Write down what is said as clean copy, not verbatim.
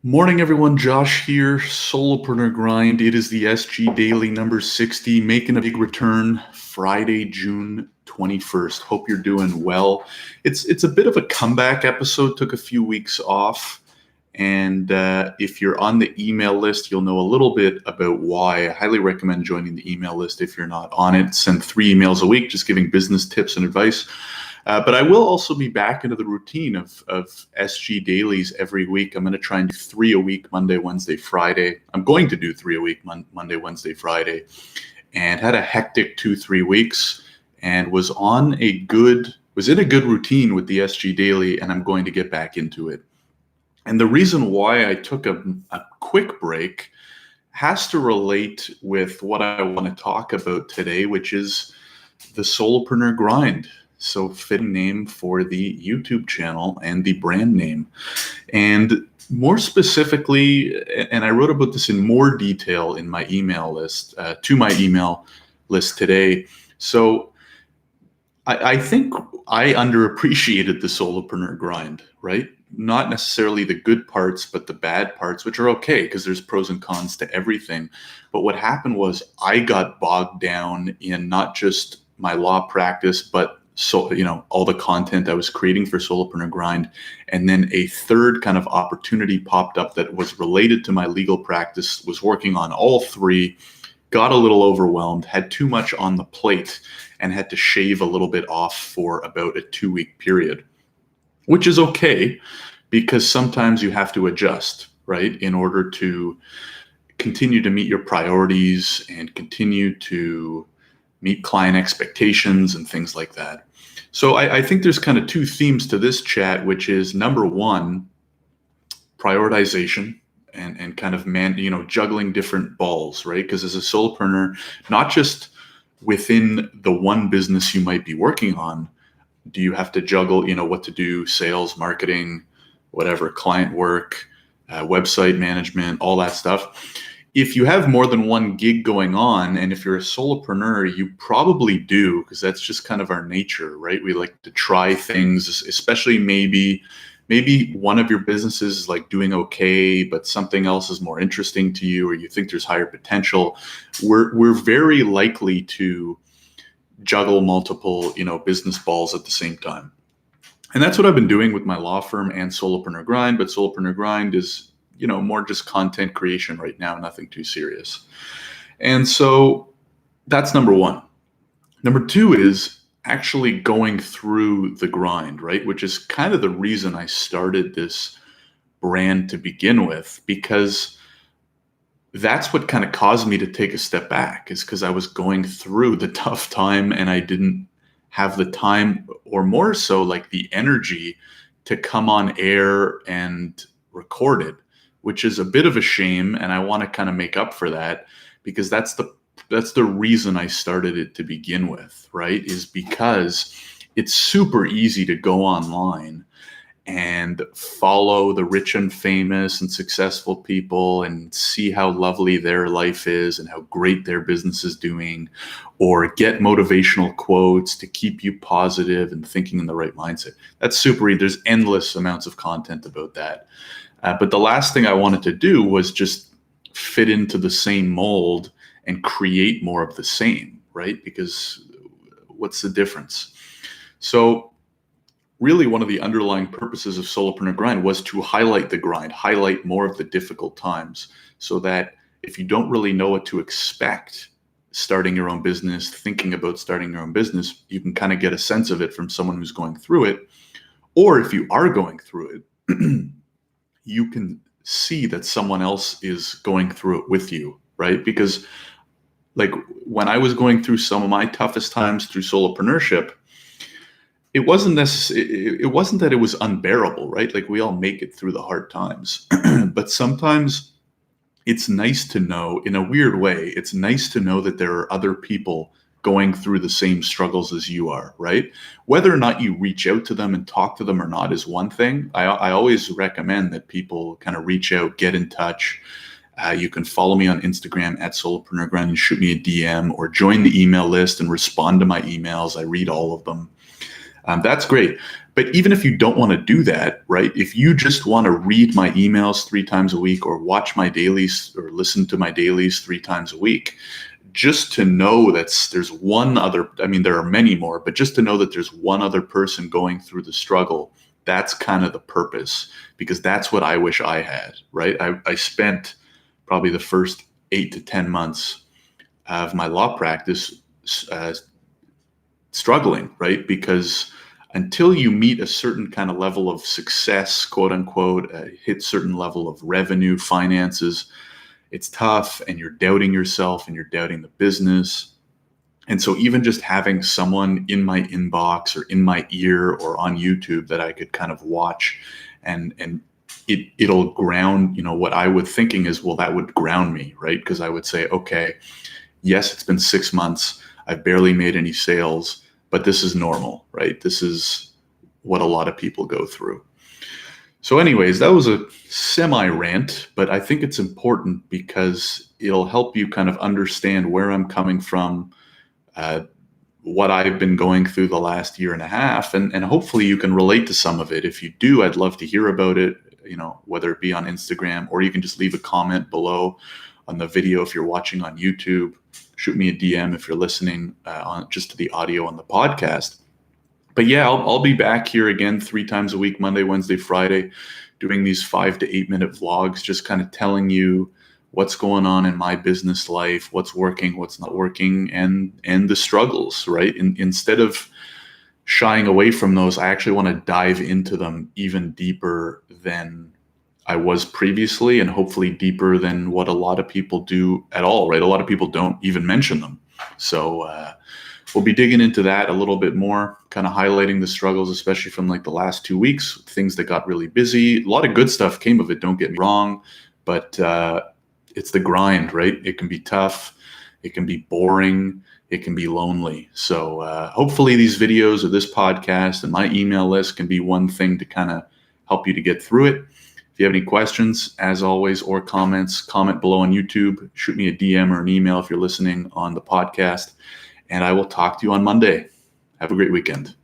Morning, everyone. Josh here, Solopreneur Grind. It is the SG Daily number 60, making a big return Friday, June 21st. Hope you're doing well. It's a bit of a comeback episode. Took a few weeks off. And if you're on the email list, you'll know a little bit about why. I highly recommend joining the email list if you're not on it. Send 3 emails a week, just giving business tips and advice. But I will also be back into the routine of SG dailies every week. I'm going to try and do 3 a week, Monday, Wednesday, Friday. I'm going to do 3 a week, Monday, Wednesday, Friday. And had a hectic 2-3 weeks and was in a good routine with the SG daily, and I'm going to get back into it. And the reason why I took a quick break has to relate with what I want to talk about today, which is the Solopreneur Grind. So fitting name for the YouTube channel and the brand name. And more specifically, and I wrote about this in more detail in my email list, to my email list today. So I think I underappreciated the Solopreneur Grind, right? Not necessarily the good parts, but the bad parts, which are okay because there's pros and cons to everything. But what happened was I got bogged down in not just my law practice, but all the content I was creating for Solopreneur Grind. And then a third kind of opportunity popped up that was related to my legal practice, was working on all 3, got a little overwhelmed, had too much on the plate, and had to shave a little bit off for about a 2-week period, which is okay because sometimes you have to adjust, right, in order to continue to meet your priorities and continue to meet client expectations and things like that. So I think there's kind of 2 themes to this chat, which is number 1, prioritization and kind of juggling different balls, right? Because as a solopreneur, not just within the one business you might be working on, do you have to juggle, what to do, sales, marketing, whatever, client work, website management, all that stuff. If you have more than one gig going on, and if you're a solopreneur, you probably do, because that's just kind of our nature, right? We like to try things, especially maybe one of your businesses is like doing okay, but something else is more interesting to you, or you think there's higher potential. We're very likely to juggle multiple, business balls at the same time. And that's what I've been doing with my law firm and Solopreneur Grind, but Solopreneur Grind is more just content creation right now, nothing too serious. And so that's number 1. Number 2 is actually going through the grind, right? Which is kind of the reason I started this brand to begin with, because that's what kind of caused me to take a step back, is because I was going through the tough time and I didn't have the time, or more so like the energy, to come on air and record it, which is a bit of a shame. And I want to kind of make up for that, because that's the reason I started it to begin with, right? Is because it's super easy to go online and follow the rich and famous and successful people and see how lovely their life is and how great their business is doing, or get motivational quotes to keep you positive and thinking in the right mindset. That's super easy. There's endless amounts of content about that. But the last thing I wanted to do was just fit into the same mold and create more of the same, right? Because what's the difference? So really, one of the underlying purposes of Solopreneur Grind was to highlight the grind, highlight more of the difficult times, so that if you don't really know what to expect starting your own business, thinking about starting your own business, you can kind of get a sense of it from someone who's going through it. Or if you are going through it, you can see that someone else is going through it with you, right? Because like when I was going through some of my toughest times through solopreneurship, it wasn't that it was unbearable, right? Like we all make it through the hard times, but sometimes it's nice to know, in a weird way, it's nice to know that there are other people going through the same struggles as you are, right? Whether or not you reach out to them and talk to them or not is one thing. I always recommend that people kind of reach out, get in touch. You can follow me on Instagram at Solopreneur Grind and shoot me a DM, or join the email list and respond to my emails. I read all of them. That's great. But even if you don't want to do that, right? If you just want to read my emails 3 times a week, or watch my dailies, or listen to my dailies 3 times a week, just to know that there's one other, I mean, there are many more, but just to know that there's one other person going through the struggle, that's kind of the purpose, because that's what I wish I had, right? I spent probably the first 8 to 10 months of my law practice struggling, right? Because until you meet a certain kind of level of success, quote unquote, hit certain level of revenue, finances, it's tough, and you're doubting yourself and you're doubting the business. And so even just having someone in my inbox or in my ear or on YouTube that I could kind of watch, and it'll ground, what I would thinking is, well, that would ground me, right? Because I would say, okay, yes, it's been 6 months. I've barely made any sales, but this is normal, right? This is what a lot of people go through. So anyways, that was a semi-rant, but I think it's important because it'll help you kind of understand where I'm coming from, what I've been going through the last year and a half, and hopefully you can relate to some of it. If you do, I'd love to hear about it, whether it be on Instagram, or you can just leave a comment below on the video if you're watching on YouTube. Shoot me a DM if you're listening on just to the audio on the podcast. But yeah, I'll be back here again 3 times a week, Monday, Wednesday, Friday, doing these 5 to 8 minute vlogs, just kind of telling you what's going on in my business life, what's working, what's not working, and the struggles, right? Instead of shying away from those, I actually want to dive into them even deeper than I was previously, and hopefully deeper than what a lot of people do at all, right? A lot of people don't even mention them. So we'll be digging into that a little bit more, kind of highlighting the struggles, especially from like the last 2 weeks, things that got really busy. A lot of good stuff came of it, don't get me wrong, but it's the grind, right? It can be tough, it can be boring, it can be lonely. So hopefully these videos or this podcast and my email list can be one thing to kind of help you to get through it. If you have any questions, as always, or comments, comment below on YouTube. Shoot me a DM or an email if you're listening on the podcast. And I will talk to you on Monday. Have a great weekend.